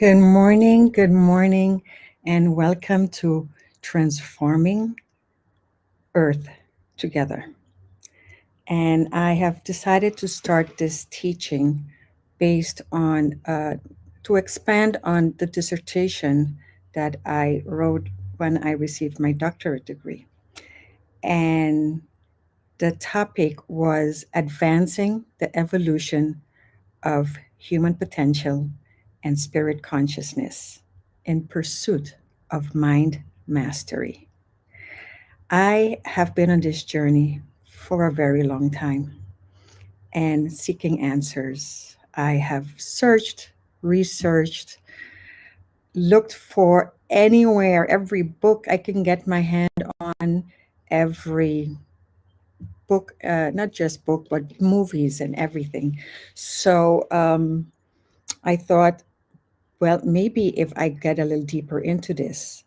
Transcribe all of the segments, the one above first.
good morning, and welcome to Transforming Earth Together. And I have decided to start this teaching based on, to expand on the dissertation that I wrote when I received my doctorate degree. And the topic was advancing the evolution of human potential and spirit consciousness in pursuit of mind mastery. I have been on this journey for a very long time and seeking answers. I have searched, researched, looked for anywhere, every book I can get my hand on, every book, not just book, but movies and everything. So I thought, well, maybe if I get a little deeper into this.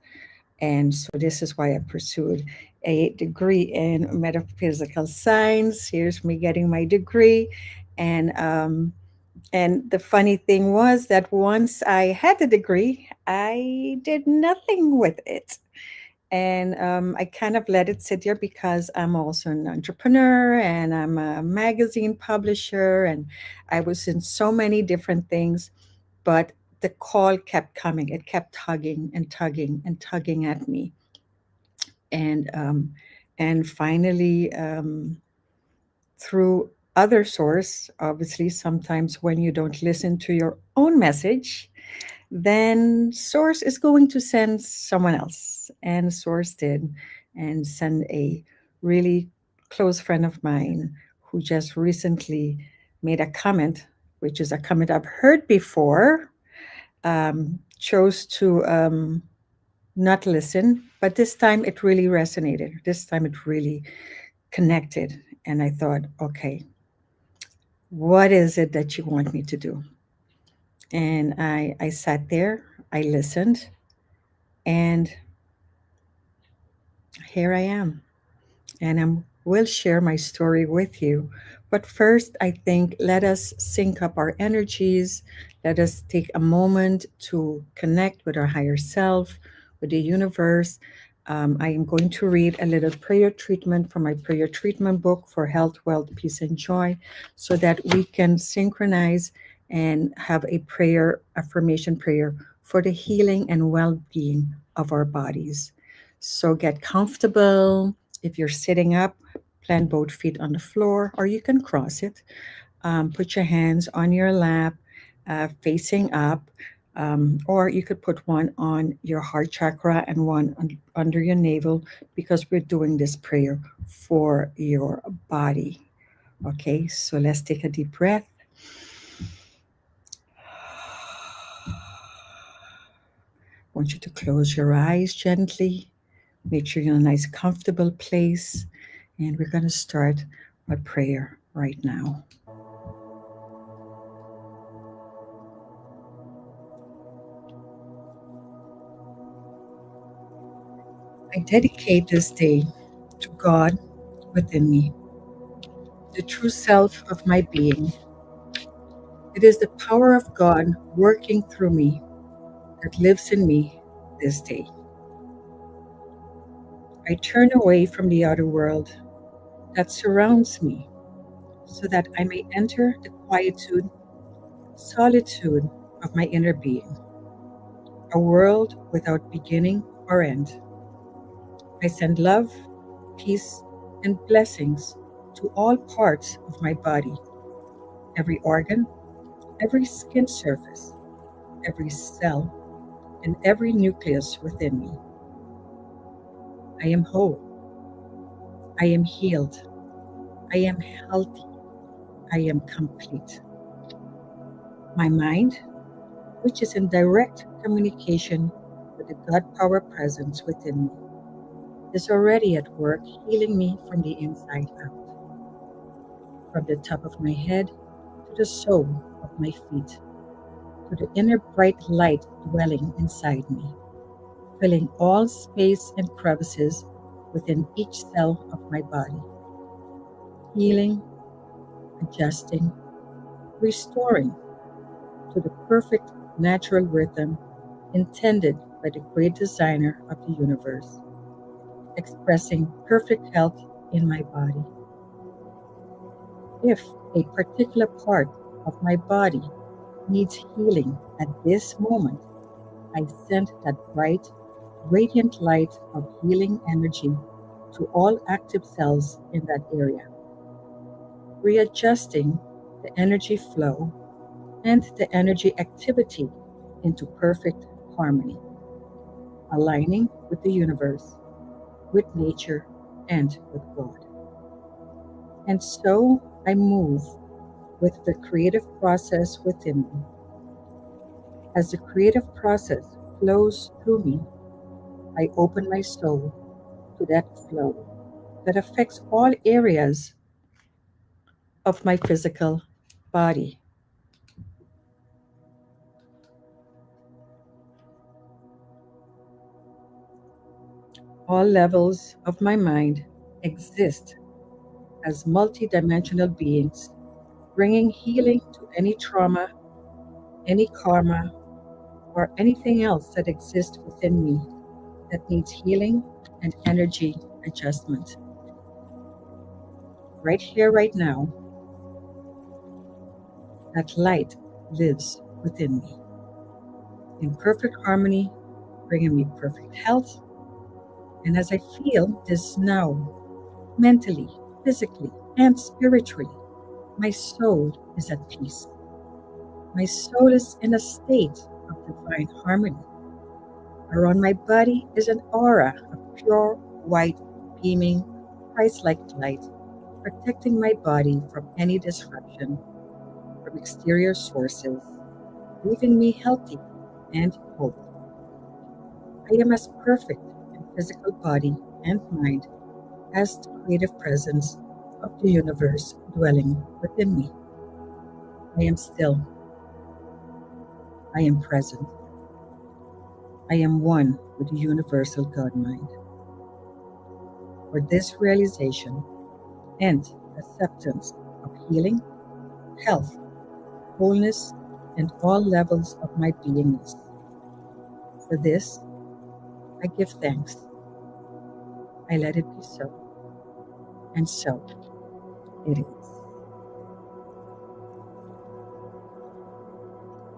And so this is why I pursued a degree in metaphysical science. Here's me getting my degree. And and the funny thing was that once I had the degree, I did nothing with it. And I kind of let it sit there because I'm also an entrepreneur and I'm a magazine publisher and I was in so many different things, but the call kept coming. It kept tugging and tugging and tugging at me. And finally, through other source, obviously, sometimes when you don't listen to your own message, then source is going to send someone else. And source did, and send a really close friend of mine who just recently made a comment, which is a comment I've heard before, chose to not listen, but this time it really resonated. This time it really connected. And I thought, okay, what is it that you want me to do? And I sat there, I listened, and here I am. And I will share my story with you. But first, I think let us sync up our energies. Let us take a moment to connect with our higher self, with the universe. I am going to read a little prayer treatment from my prayer treatment book for health, wealth, peace, and joy so that we can synchronize and have a prayer, affirmation prayer for the healing and well being of our bodies. So get comfortable. If you're sitting up, plant both feet on the floor, or you can cross it. Put your hands on your lap, facing up, or you could put one on your heart chakra and one under your navel because we're doing this prayer for your body. Okay, so let's take a deep breath. I want you to close your eyes gently. Make sure you're in a nice, comfortable place. And we're going to start our prayer right now. I dedicate this day to God within me, the true self of my being. It is the power of God working through me that lives in me this day. I turn away from the outer world that surrounds me so that I may enter the quietude, solitude of my inner being, a world without beginning or end. I send love, peace, and blessings to all parts of my body, every organ, every skin surface, every cell, and every nucleus within me. I am whole. I am healed. I am healthy. I am complete. My mind, which is in direct communication with the God power presence within me, is already at work healing me from the inside out, from the top of my head to the sole of my feet, to the inner bright light dwelling inside me, filling all space and crevices within each cell of my body, healing, adjusting, restoring to the perfect natural rhythm intended by the great designer of the universe, expressing perfect health in my body. If a particular part of my body needs healing at this moment, I send that bright, radiant light of healing energy to all active cells in that area, readjusting the energy flow and the energy activity into perfect harmony, aligning with the universe, with nature, and with God. And so I move with the creative process within me. As the creative process flows through me, I open my soul to that flow that affects all areas of my physical body. All levels of my mind exist as multidimensional beings, bringing healing to any trauma, any karma, or anything else that exists within me that needs healing and energy adjustment. Right here, right now, that light lives within me in perfect harmony, bringing me perfect health. And as I feel this now, mentally, physically, and spiritually, my soul is at peace. My soul is in a state of divine harmony. Around my body is an aura of pure, white, beaming, Christ like light, protecting my body from any disruption from exterior sources, leaving me healthy and whole. I am as perfect in physical body and mind as the creative presence of the universe dwelling within me. I am still, I am present, I am one with the universal God mind. For this realization and acceptance of healing, health, wholeness, and all levels of my beingness. For this, I give thanks. I let it be so, and so it is.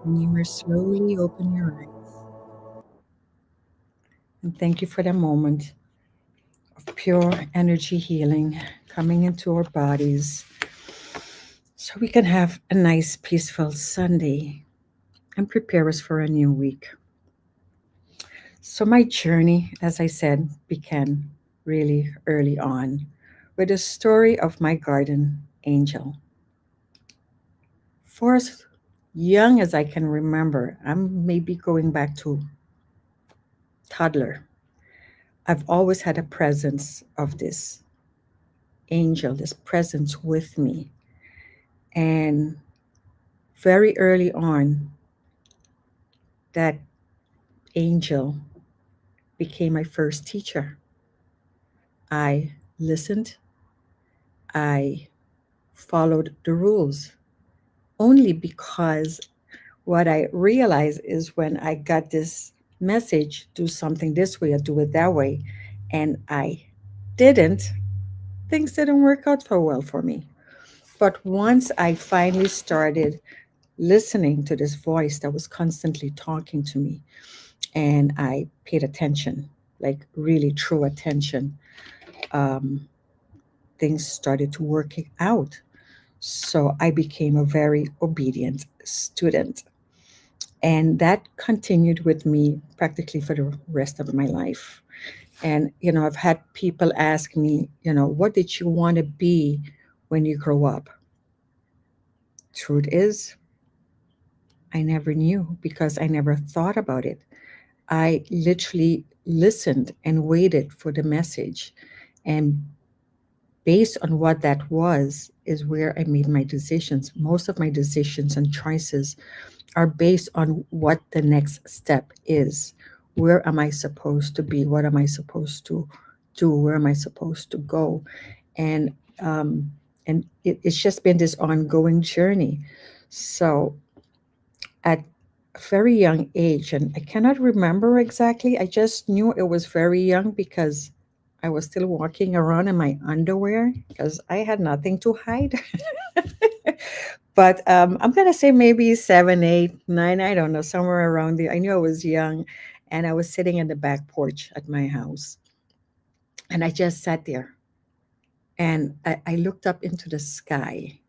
And you may slowly open your eyes. And thank you for the moment of pure energy healing coming into our bodies so we can have a nice, peaceful Sunday and prepare us for a new week. So, my journey, as I said, began really early on with the story of my garden angel. For as young as I can remember, I'm maybe going back to toddler. I've always had a presence of this angel, this presence with me. And very early on, that angel became my first teacher. I listened, I followed the rules only because what I realized is when I got this message, do something this way or do it that way, and I didn't, things didn't work out so well for me. But once I finally started listening to this voice that was constantly talking to me, and I paid attention, like really true attention, um, things started to work out. So I became a very obedient student. And that continued with me practically for the rest of my life. And, I've had people ask me, what did you want to be when you grow up? Truth is, I never knew because I never thought about it. I literally listened and waited for the message. And based on what that was, is where I made my decisions. Most of my decisions and choices are based on what the next step is. Where am I supposed to be? What am I supposed to do? Where am I supposed to go? And it's just been this ongoing journey. So at a very young age, and I cannot remember exactly. I just knew it was very young because I was still walking around in my underwear because I had nothing to hide. But I'm gonna say maybe 7, 8, 9. I don't know, somewhere around there. I knew I was young, and I was sitting in the back porch at my house, and I just sat there, and I looked up into the sky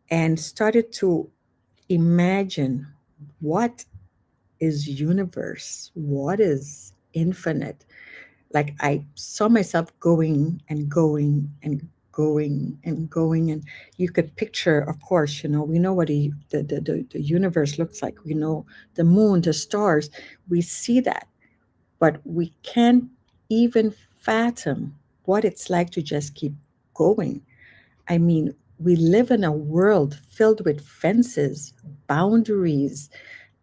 and started to imagine what is universe, what is infinite. Like I saw myself going and going and going and going, and you could picture, of course, we know what the universe looks like. We know the moon, the stars, we see that, but we can't even fathom what it's like to just keep going. I mean, we live in a world filled with fences, boundaries,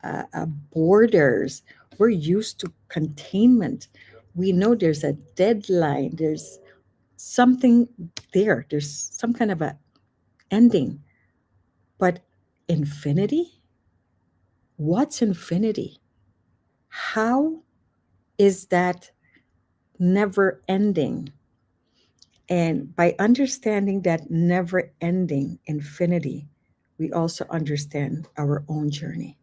uh, borders. We're used to containment. We know there's a deadline. There's something there. There's some kind of a ending. But infinity? What's infinity? How is that never ending? And by understanding that never ending infinity, we also understand our own journey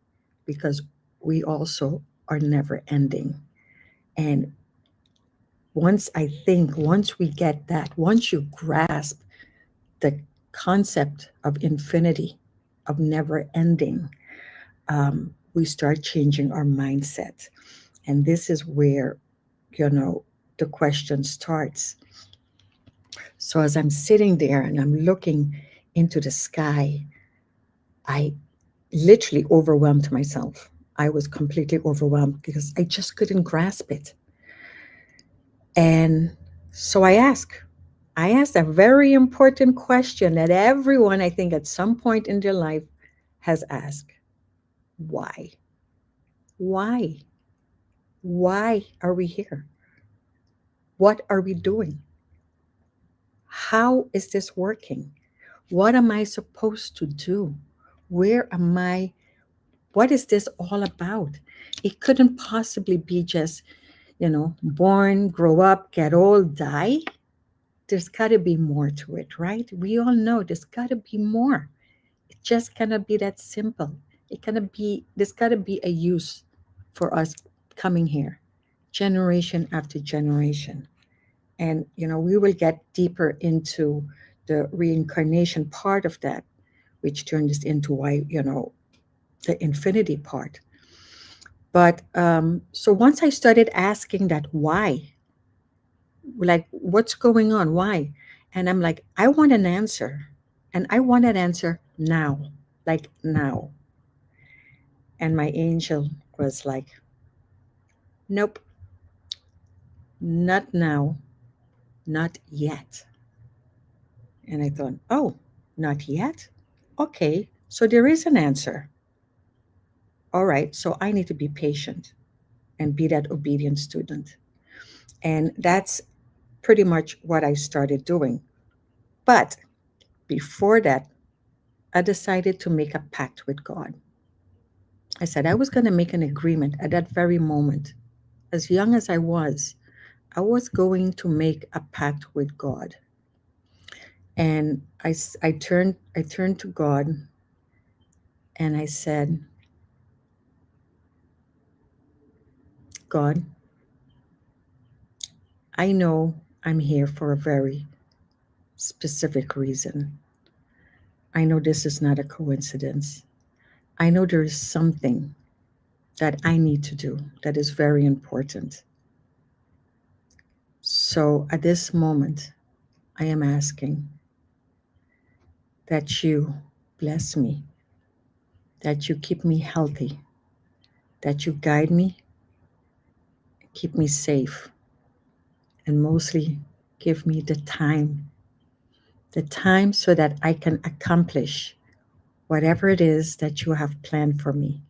because we also are never ending. And once we get that, once you grasp the concept of infinity, of never ending, we start changing our mindset. And this is where, you know, the question starts. So as I'm sitting there and I'm looking into the sky, I literally overwhelmed myself. I was completely overwhelmed because I just couldn't grasp it. And so I asked a very important question that everyone, I think, at some point in their life has asked. Why? Why? Why are we here? What are we doing? How is this working? What am I supposed to do? Where am I? What is this all about? It couldn't possibly be just, born, grow up, get old, die. There's got to be more to it, right? We all know there's got to be more. It just cannot be that simple. It cannot be, there's got to be a use for us coming here, generation after generation. And, we will get deeper into the reincarnation part of that, which turns into why, the infinity part. But so once I started asking that why, like, what's going on? Why? And I'm like, I want an answer. And I want an answer now, like now. And my angel was like, nope, not now, not yet. And I thought, oh, not yet? Okay, so there is an answer. All right, so I need to be patient and be that obedient student. And that's pretty much what I started doing. But before that, I decided to make a pact with God. I said I was going to make an agreement at that very moment. As young as I was going to make a pact with God. And I turned to God and I said, God, I know I'm here for a very specific reason. I know this is not a coincidence. I know there is something that I need to do that is very important. So at this moment, I am asking that you bless me, that you keep me healthy, that you guide me, keep me safe, and mostly give me the time so that I can accomplish whatever it is that you have planned for me,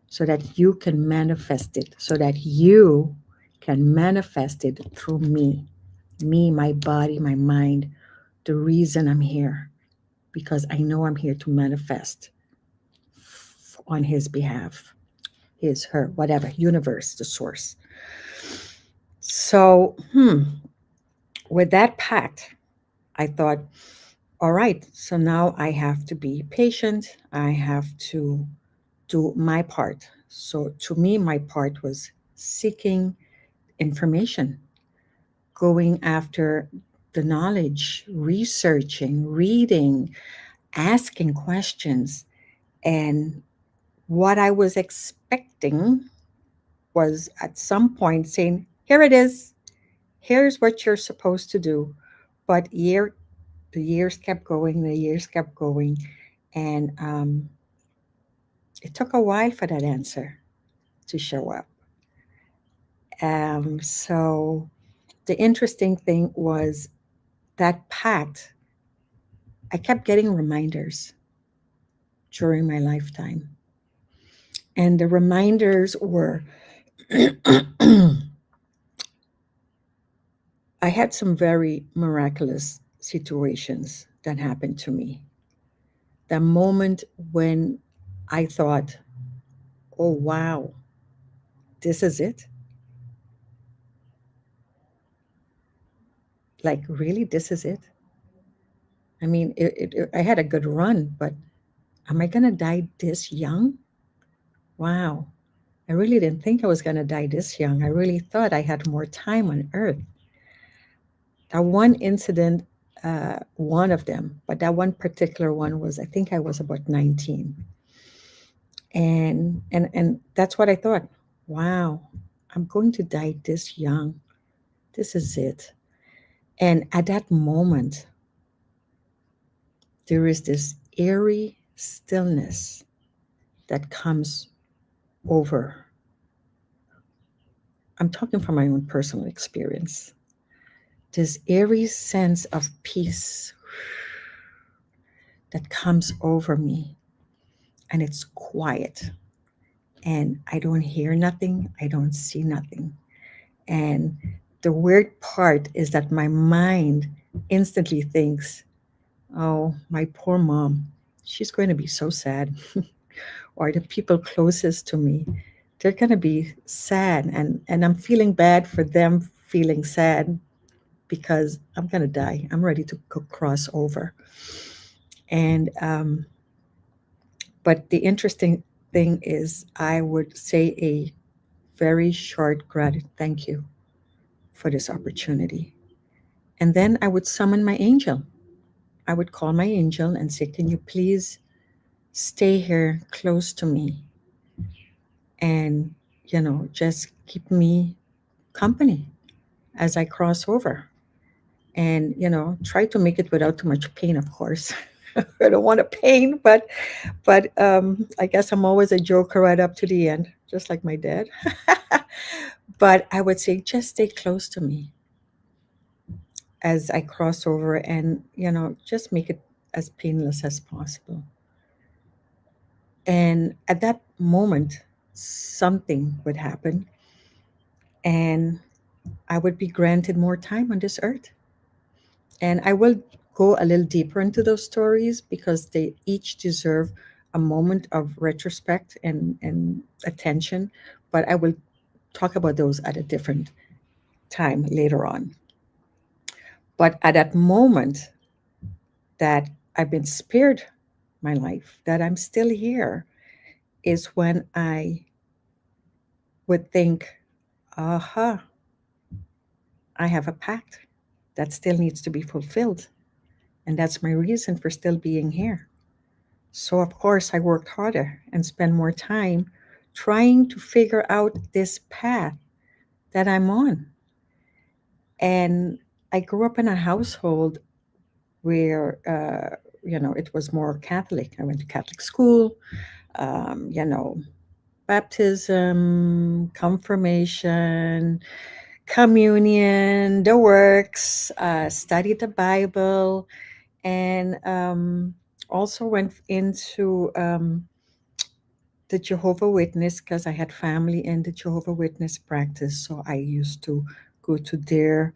so that you can manifest it, so that you can manifest it through me, my body, my mind, the reason I'm here, because I know I'm here to manifest on his behalf, his, her, whatever, universe, the source. So, with that pact, I thought, all right, so now I have to be patient. I have to do my part. So, to me, my part was seeking information, going after the knowledge, researching, reading, asking questions. And what I was expecting was at some point saying, here it is, here's what you're supposed to do. But the years kept going, the years kept going. And it took a while for that answer to show up. So the interesting thing was that pact, I kept getting reminders during my lifetime. And the reminders were I had some very miraculous situations that happened to me. The moment when I thought, oh, wow, this is it? Like, really, this is it? I mean, I had a good run, but am I going to die this young? Wow. I really didn't think I was going to die this young. I really thought I had more time on earth. That one incident, one of them, but that one particular one was, I think I was about 19. And that's what I thought. Wow, I'm going to die this young. This is it. And at that moment, there is this eerie stillness that comes over. I'm talking from my own personal experience. This eerie sense of peace that comes over me, and it's quiet. And I don't hear nothing, I don't see nothing. And the weird part is that my mind instantly thinks, oh, my poor mom, she's going to be so sad. Or the people closest to me, they're going to be sad. And I'm feeling bad for them feeling sad because I'm going to die. I'm ready to cross over. And, but the interesting thing is, I would say a very short gratitude, thank you for this opportunity. And then I would summon my angel. I would call my angel and say, can you please stay here close to me and, just keep me company as I cross over? And, try to make it without too much pain, of course. I don't want to pain, but I guess I'm always a joker right up to the end, just like my dad. But I would say, just stay close to me as I cross over and, just make it as painless as possible. And at that moment, something would happen and I would be granted more time on this earth. And I will go a little deeper into those stories because they each deserve a moment of retrospect and attention. But I will talk about those at a different time later on. But at that moment that I've been spared my life, that I'm still here, is when I would think, aha, I have a pact that still needs to be fulfilled. And that's my reason for still being here. So, of course, I worked harder and spent more time trying to figure out this path that I'm on. And I grew up in a household where, it was more Catholic. I went to Catholic school, um, you know, baptism, confirmation, communion, the works, studied the Bible, and also went into the Jehovah Witness because I had family in the Jehovah Witness practice. So I used to go to their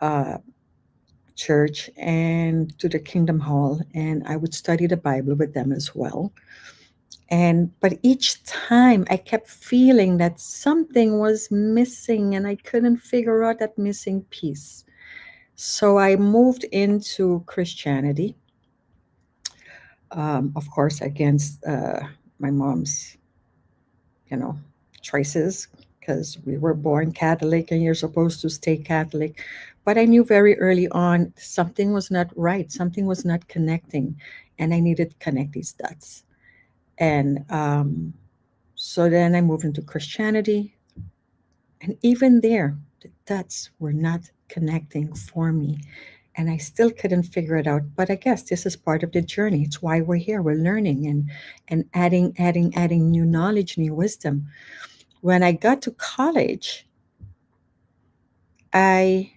uh, church and to the Kingdom Hall, and I would study the Bible with them as well. And but each time I kept feeling that something was missing and I couldn't figure out that missing piece. So I moved into Christianity, of course, against my mom's, you know, choices, because we were born Catholic and you're supposed to stay Catholic. But I knew very early on something was not right, something was not connecting, and I needed to connect these dots. And so then I moved into Christianity, and even there, the dots were not connecting for me. And I still couldn't figure it out. But I guess this is part of the journey. It's why we're here. We're learning and adding new knowledge, new wisdom. When I got to college, I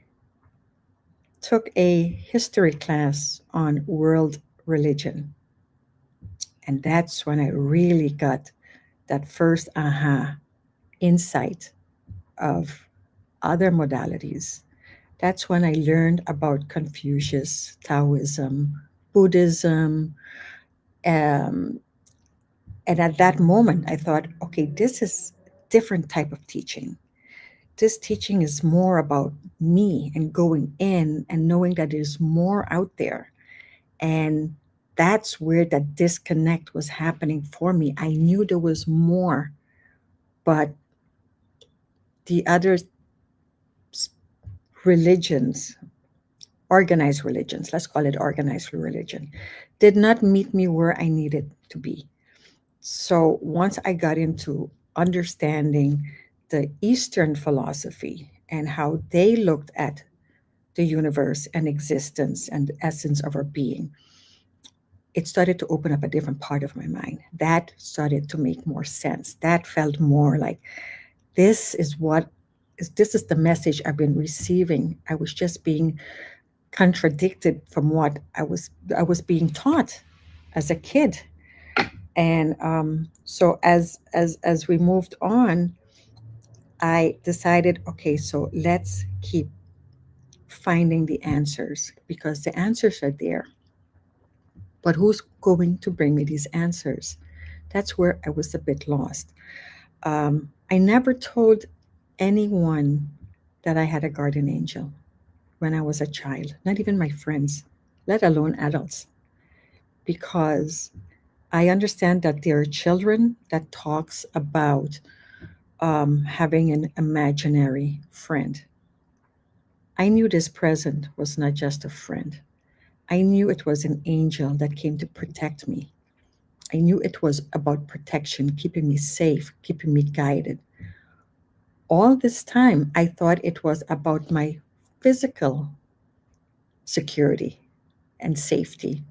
took a history class on world religion. And that's when I really got that first aha insight of other modalities. That's when I learned about Confucius, Taoism, Buddhism. Um, and at that moment, I thought, okay, this is different type of teaching. This teaching is more about me and going in and knowing that there's more out there. And that's where that disconnect was happening for me. I knew there was more, but the other religions, organized religions, let's call it organized religion, did not meet me where I needed to be. So once I got into understanding the Eastern philosophy and how they looked at the universe and existence and the essence of our being, it started to open up a different part of my mind. That started to make more sense. That felt more like this is what this is the message I've been receiving. I was just being contradicted from what I was being taught as a kid. And so as we moved on, I decided, okay, so let's keep finding the answers because the answers are there. But who's going to bring me these answers? That's where I was a bit lost. I never told anyone that I had a guardian angel when I was a child, not even my friends, let alone adults, because I understand that there are children that talks about having an imaginary friend. I knew this present was not just a friend. I knew it was an angel that came to protect me. I knew it was about protection, keeping me safe, keeping me guided. All this time, I thought it was about my physical security and safety.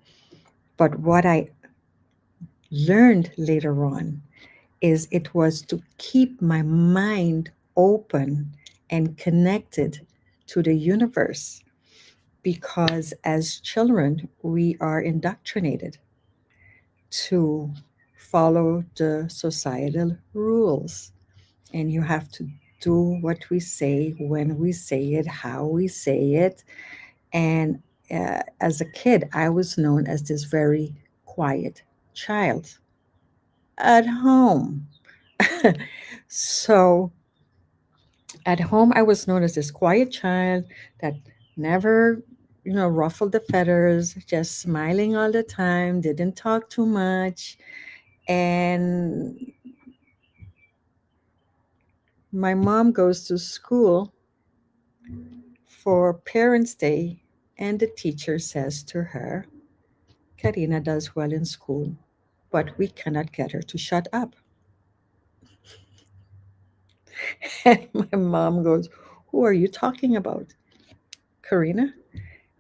But what I learned later on is it was to keep my mind open and connected to the universe because as children, we are indoctrinated to follow the societal rules. And you have to do what we say, when we say it, how we say it. And as a kid, I was known as this very quiet child at home. So at home, I was known as this quiet child that never, ruffled the feathers, just smiling all the time, didn't talk too much. And my mom goes to school for Parents' Day, and the teacher says to her, Karina does well in school, but we cannot get her to shut up. And my mom goes, who are you talking about? Karina?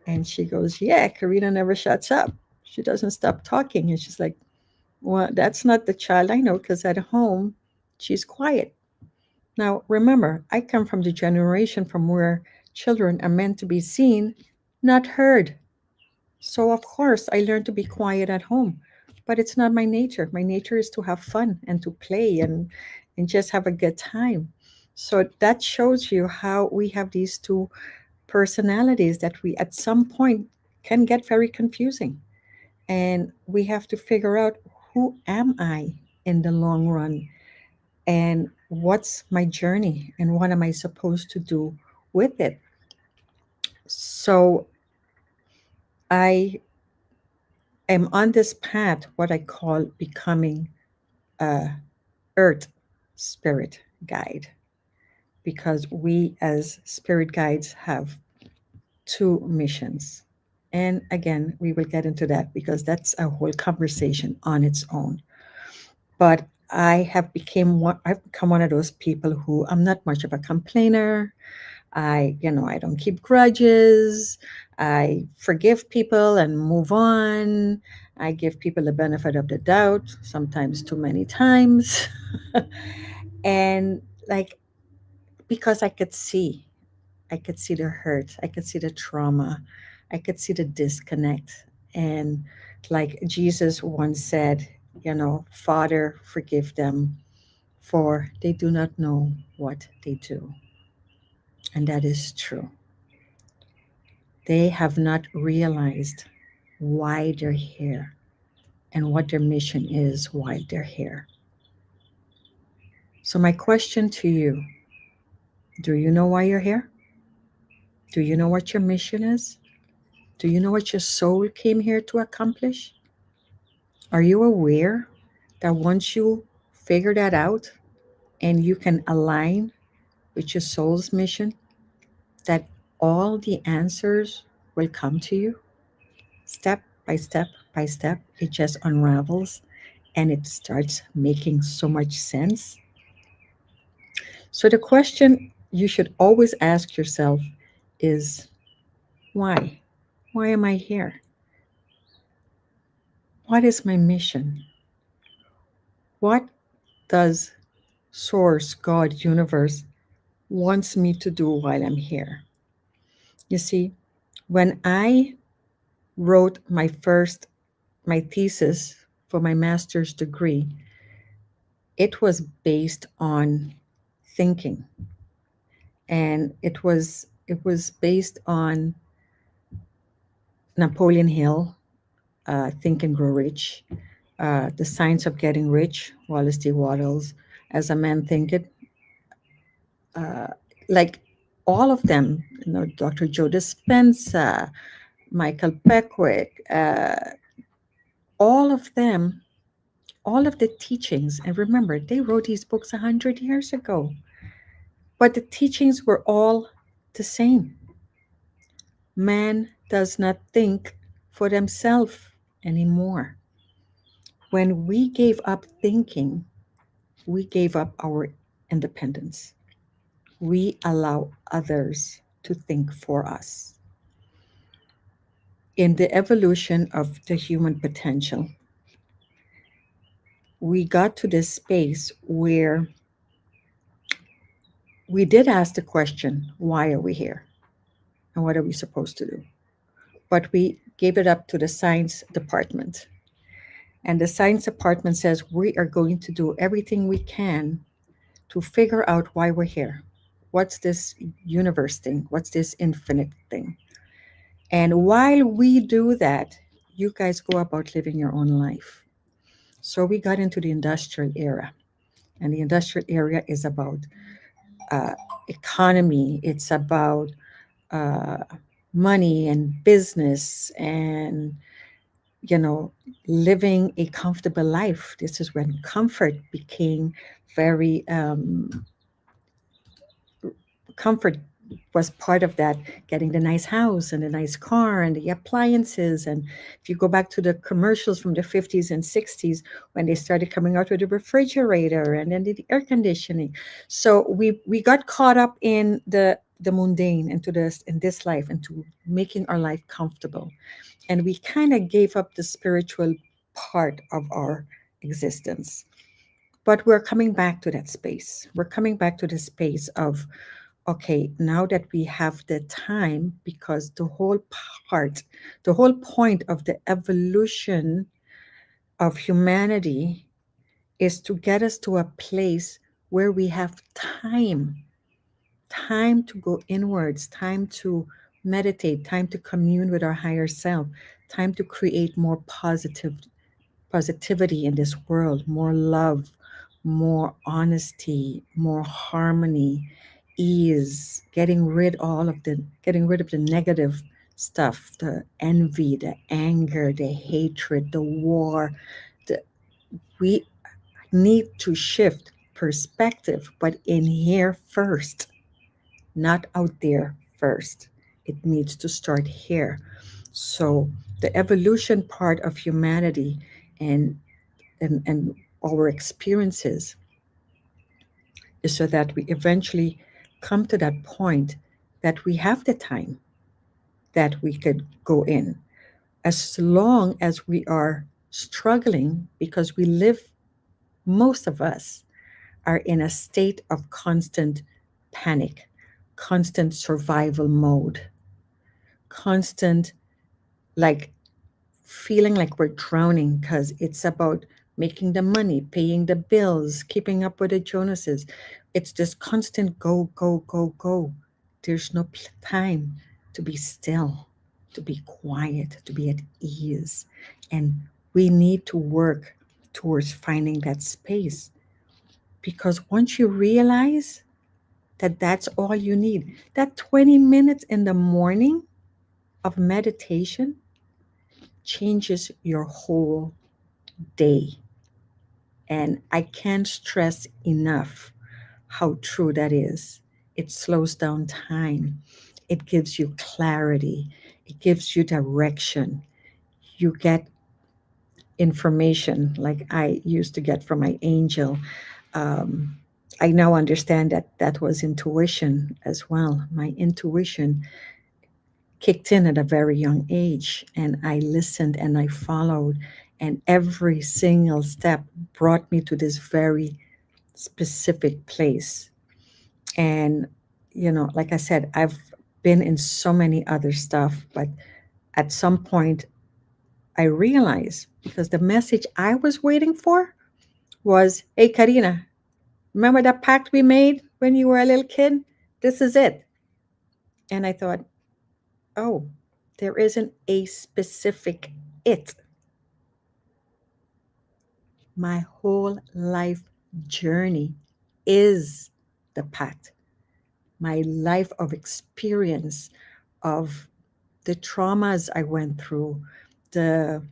And she goes, yeah, Karina never shuts up. She doesn't stop talking. And she's like, well, that's not the child I know because at home, she's quiet. Now, remember, I come from the generation from where children are meant to be seen, not heard. So, of course, I learned to be quiet at home. But it's not my nature. My nature is to have fun and to play and just have a good time. So that shows you how we have these two personalities that we at some point can get very confusing. And we have to figure out, who am I? in the long run, and what's my journey and what am I supposed to do with it. So I am on this path, what I call becoming a earth spirit guide, because we as spirit guides have two missions. And again, we will get into that because that's a whole conversation on its own. But I've become one of those people who I'm not much of a complainer. I don't keep grudges. I forgive people and move on. I give people the benefit of the doubt, sometimes too many times. And like, because I could see the hurt, I could see the trauma, I could see the disconnect. And like Jesus once said, Father, forgive them, for they do not know what they do. And that is true. They have not realized why they're here and what their mission is while they're here. So, my question to you, do you know why you're here? Do you know what your mission is? Do you know what your soul came here to accomplish? Are you aware that once you figure that out and you can align with your soul's mission, that all the answers will come to you step by step by step? It just unravels and it starts making so much sense. So, the question you should always ask yourself is why? Why am I here? What is my mission? What does Source, God, Universe wants me to do while I'm here? You see, when I wrote my thesis for my master's degree, it was based on thinking, and it was based on Napoleon Hill, Think and Grow Rich, The Science of Getting Rich, Wallace D. Wattles, As a Man Thinketh, uh, like all of them, Dr. Joe Dispenza, Michael Beckwith, all of them, all of the teachings. And remember, they wrote these books 100 years ago, but the teachings were all the same. Man does not think for themselves anymore. When we gave up thinking, we gave up our independence. We allow others to think for us. In the evolution of the human potential, we got to this space where we did ask the question, why are we here? And what are we supposed to do? But we gave it up to the science department. And the science department says we are going to do everything we can to figure out why we're here. What's this universe thing? What's this infinite thing? And while we do that, you guys go about living your own life. So we got into the industrial era, and the industrial era is about uh, economy, it's about uh, money and business and, you know, living a comfortable life. This is when comfort became very comfort was part of that, getting the nice house and the nice car and the appliances. And if you go back to the commercials from the 50s and 60s, when they started coming out with the refrigerator and then the air conditioning. So we got caught up in the mundane and to this in this life and to making our life comfortable. And we kind of gave up the spiritual part of our existence. But we're coming back to that space. We're coming back to the space of, okay, now that we have the time, because part, the whole point of the evolution of humanity is to get us to a place where we have time to go inwards, time to meditate, time to commune with our higher self, time to create more positive positivity in this world, more love, more honesty, more harmony, ease, getting rid of the negative stuff, the envy, the anger, the hatred, the war. The, we need to shift perspective, but in here first, not out there first. It needs to start here. So the evolution part of humanity and and our experiences is so that we eventually come to that point that we have the time that we could go in, as long as we are struggling, because we live, most of us are in a state of constant panic, constant survival mode, constant, like, feeling like we're drowning because it's about making the money, paying the bills, keeping up with the Jonases. It's this constant go, go, go, go. There's no time to be still, to be quiet, to be at ease. And we need to work towards finding that space, because once you realize that that's all you need, that 20 minutes in the morning of meditation changes your whole day. And I can't stress enough how true that is. It slows down time, it gives you clarity, it gives you direction. You get information like I used to get from my angel. Um, I now understand that that was intuition as well. My intuition kicked in at a very young age, and I listened and I followed, and every single step brought me to this very specific place. And, like I said, I've been in so many other stuff, but at some point I realized, because the message I was waiting for was, hey, Karina, remember that pact we made when you were a little kid? This is it. And I thought, oh, there isn't a specific it. My whole life journey is the pact. My life of experience, of the traumas I went through, the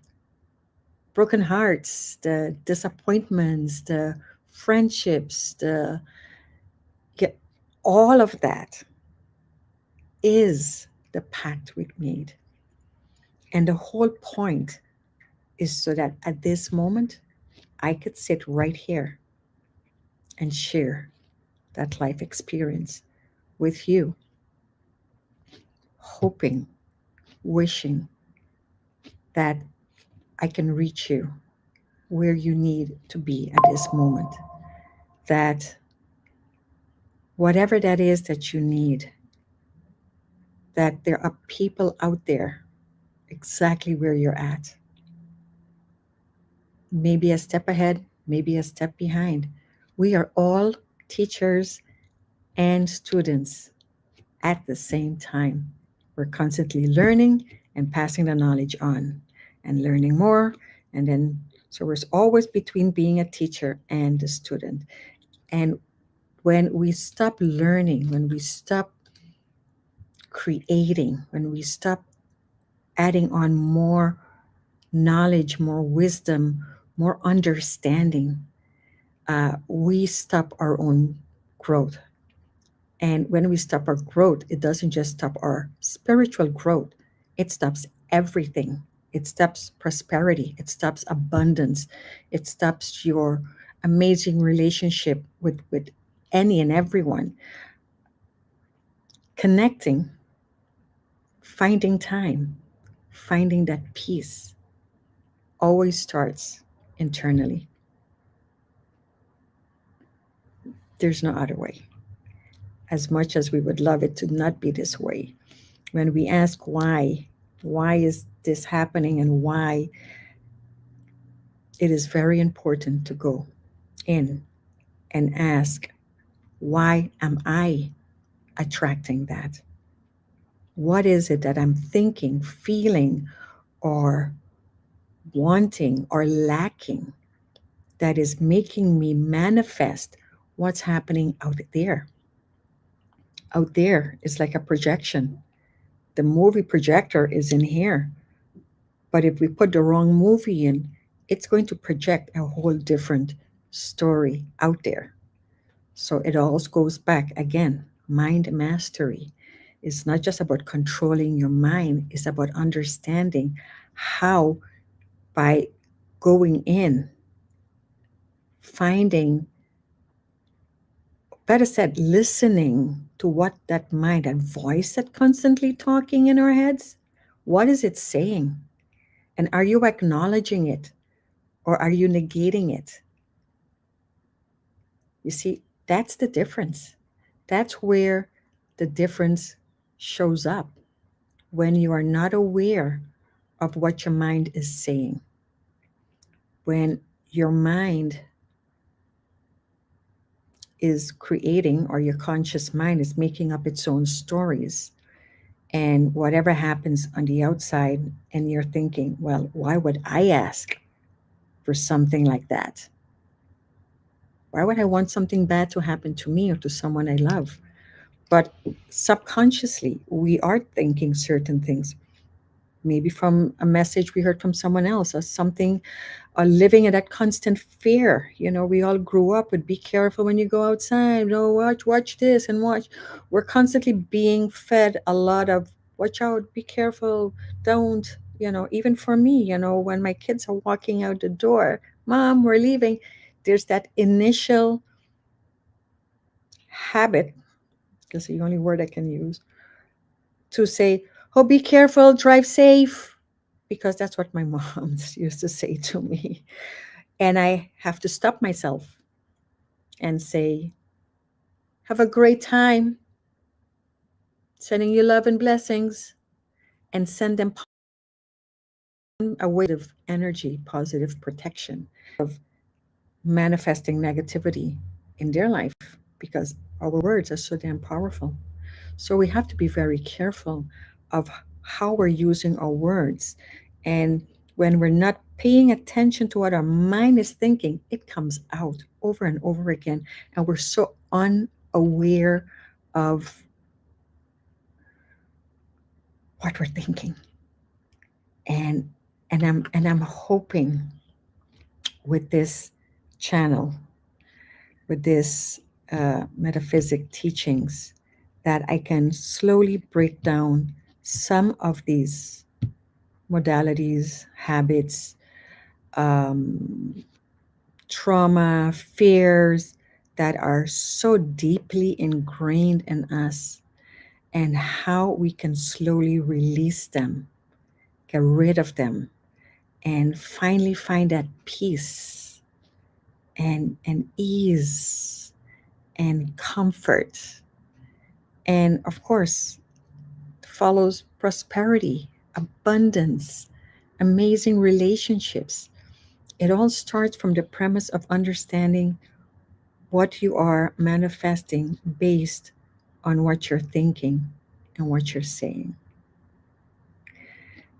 broken hearts, the disappointments, the friendships, the get all of that is the pact we made. And the whole point is so that at this moment I could sit right here and share that life experience with you, hoping, wishing that I can reach you where you need to be at this moment. That whatever that is that you need, that there are people out there exactly where you're at. Maybe a step ahead, maybe a step behind. We are all teachers and students at the same time. We're constantly learning and passing the knowledge on and learning more. And then, so we're always between being a teacher and a student. And when we stop learning, when we stop creating, when we stop adding on more knowledge, more wisdom, more understanding, we stop our own growth. And when we stop our growth, it doesn't just stop our spiritual growth, it stops everything. It stops prosperity, it stops abundance, it stops your amazing relationship with any and everyone. Connecting, finding time, finding that peace always starts internally. There's no other way. As much as we would love it to not be this way, when we ask why is this happening and why, it is very important to go in and ask, why am I attracting that? What is it that I'm thinking, feeling, or wanting or lacking that is making me manifest what's happening out there. Out there is like a projection. The movie projector is in here, but if we put the wrong movie in, it's going to project a whole different story out there. So it all goes back again. Mind mastery is not just about controlling your mind, it's about understanding how, by going in, finding, better said, listening to what that mind, that voice that constantly talking in our heads, what is it saying? And are you acknowledging it or are you negating it? You see, that's the difference. That's where the difference shows up when you are not aware of what your mind is saying. When your mind is creating, or your conscious mind is making up its own stories, and whatever happens on the outside, and you're thinking, well, why would I ask for something like that? Why would I want something bad to happen to me or to someone I love? But subconsciously, we are thinking certain things, maybe from a message we heard from someone else, or something, living in that constant fear. You know, we all grew up with be careful when you go outside. No, watch this and watch. We're constantly being fed a lot of watch out, be careful, don't. You know, even for me, you know, when my kids are walking out the door, Mom, we're leaving. There's that initial habit, because the only word I can use, to say, "Oh, be careful, drive safe," because that's what my mom used to say to me. And I have to stop myself and say, "Have a great time, sending you love and blessings," and send them a wave of energy, positive protection of manifesting negativity in their life, because our words are so damn powerful. So we have to be very careful of how we're using our words. And when we're not paying attention to what our mind is thinking, it comes out over and over again. And we're so unaware of what we're thinking. And I'm hoping with this channel, with this metaphysic teachings, that I can slowly break down some of these modalities, habits, um, trauma, fears that are so deeply ingrained in us, and how we can slowly release them, get rid of them, and finally find that peace and ease and comfort. And of course, follows prosperity, abundance, amazing relationships. It all starts from the premise of understanding what you are manifesting based on what you're thinking and what you're saying.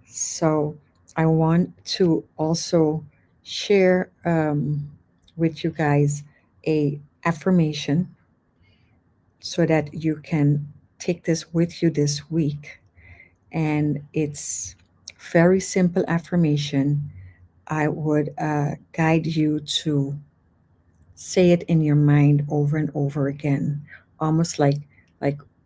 So, I want to also share with you guys a affirmation so that you can take this with you this week. And it's very simple affirmation. I would guide you to say it in your mind over and over again, almost like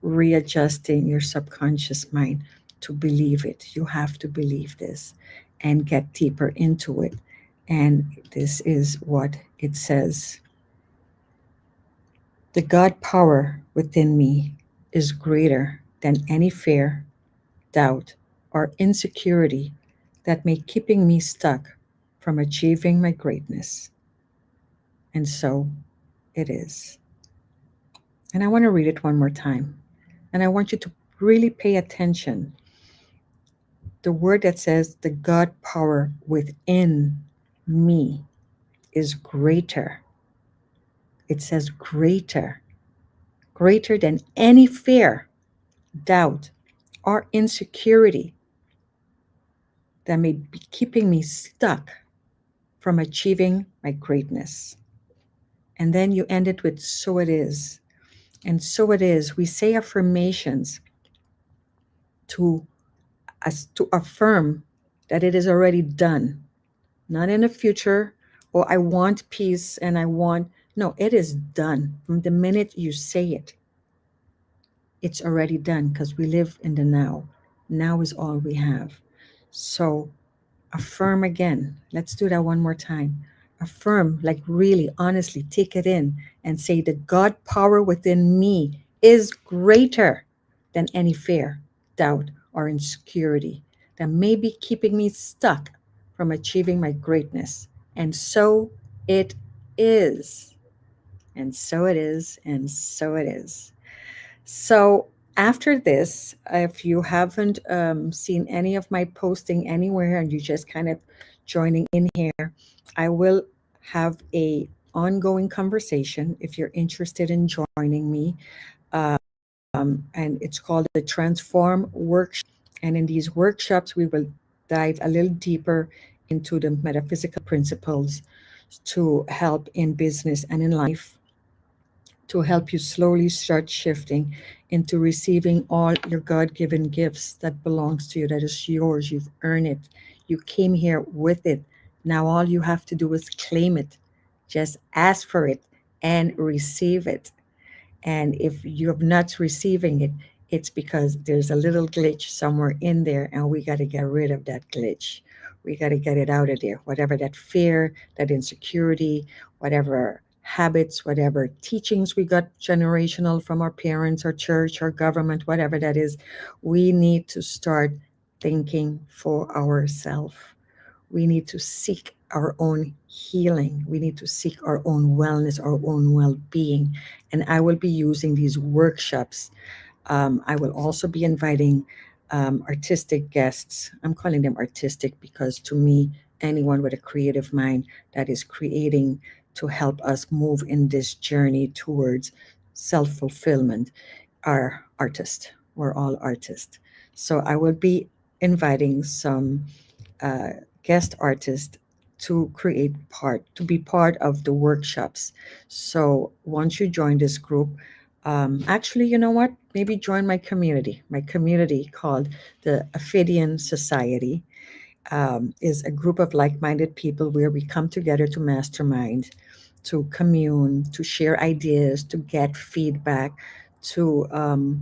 readjusting your subconscious mind to believe it. You have to believe this and get deeper into it. And this is what it says: the God power within me is greater than any fear, doubt, or insecurity that may keeping me stuck from achieving my greatness. And so it is. And I want to read it one more time. And I want you to really pay attention. The word that says the God power within me is greater. It says greater, greater than any fear, doubt, or insecurity that may be keeping me stuck from achieving my greatness. And then you end it with so it is. And so it is. We say affirmations to us to affirm that it is already done, not in the future. Or I want peace and I want, no, it is done. From the minute you say it, it's already done because we live in the now. Now is all we have. So affirm again. Let's do that one more time. Affirm, like really, honestly, take it in and say, the God power within me is greater than any fear, doubt, or insecurity that may be keeping me stuck from achieving my greatness. And so it is. And so it is. And so it is. So after this, if you haven't seen any of my posting anywhere and you just kind of joining in here, I will have a ongoing conversation if you're interested in joining me. And it's called the Transform Workshop. And in these workshops, we will dive a little deeper into the metaphysical principles to help in business and in life, to help you slowly start shifting into receiving all your God-given gifts that belongs to you, that is yours. You've earned it. You came here with it. Now all you have to do is claim it. Just ask for it and receive it. And if you're not receiving it, it's because there's a little glitch somewhere in there, and we got to get rid of that glitch. We got to get it out of there. Whatever that fear, that insecurity, whatever habits, whatever teachings we got generational from our parents, our church, our government, whatever that is, we need to start thinking for ourselves. We need to seek our own healing. We need to seek our own wellness, our own well being. And I will be using these workshops. I will also be inviting artistic guests. I'm calling them artistic because to me, anyone with a creative mind that is creating to help us move in this journey towards self fulfillment are artists. We're all artists. So I will be inviting some uh, guest artist to be part of the workshops. So once you join this group, actually, you know what? Maybe join my community called the Ophidian Society. Is a group of like-minded people where we come together to mastermind, to commune, to share ideas, to get feedback. To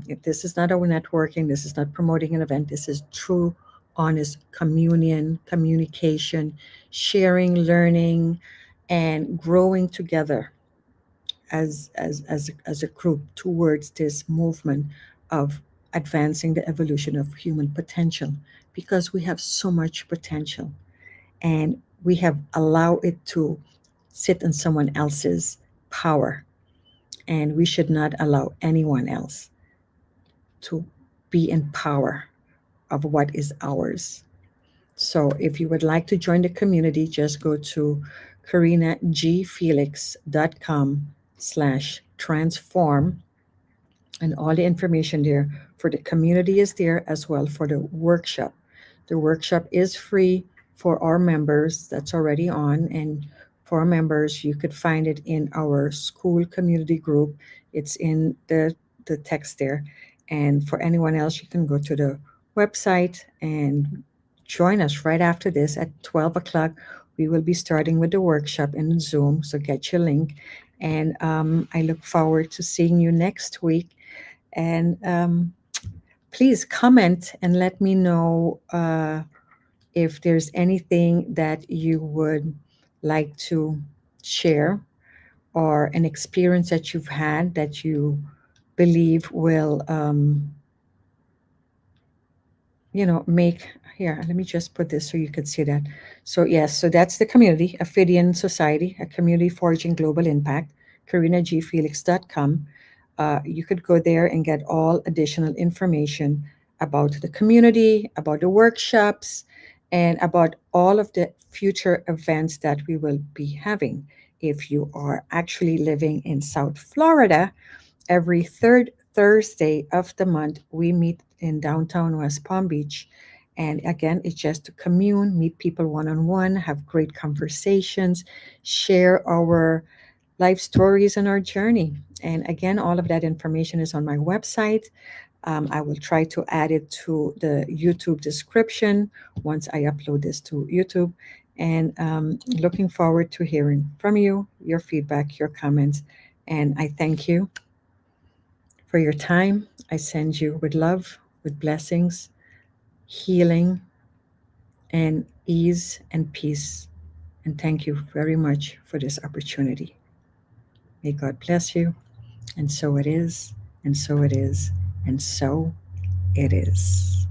if this is not our networking, this is not promoting an event. This is true, honest communion, communication, sharing, learning, and growing together as a group towards this movement of advancing the evolution of human potential, because we have so much potential and we have allowed it to sit in someone else's power, and we should not allow anyone else to be in power of what is ours. So if you would like to join the community, just go to karinagfelix.com/transform, and all the information there for the community is there as well for the workshop. The workshop is free for our members, that's already on, and for our members, you could find it in our school community group. It's in the text there. And for anyone else, you can go to the website and join us right after this at 12 o'clock. We will be starting with the workshop in Zoom, so get your link. And I look forward to seeing you next week. And please comment and let me know if there's anything that you would like to share, or an experience that you've had that you believe will, make. Here, let me just put this so you could see that. So yes, so that's the community, Ophidian Society, a community forging global impact, karinagfelix.com. You could go there and get all additional information about the community, about the workshops, and about all of the future events that we will be having. If you are actually living in South Florida, every third Thursday of the month, we meet in downtown West Palm Beach, And again, it's just to commune, meet people one on one, have great conversations, share our life stories and our journey. And again, all of that information is on my website. I will try to add it to the YouTube description once I upload this to YouTube. And looking forward to hearing from you, your feedback, your comments. And I thank you for your time. I send you with love, with blessings, healing, and ease and peace. And thank you very much for this opportunity. May God bless you. And so it is, and so it is, and so it is.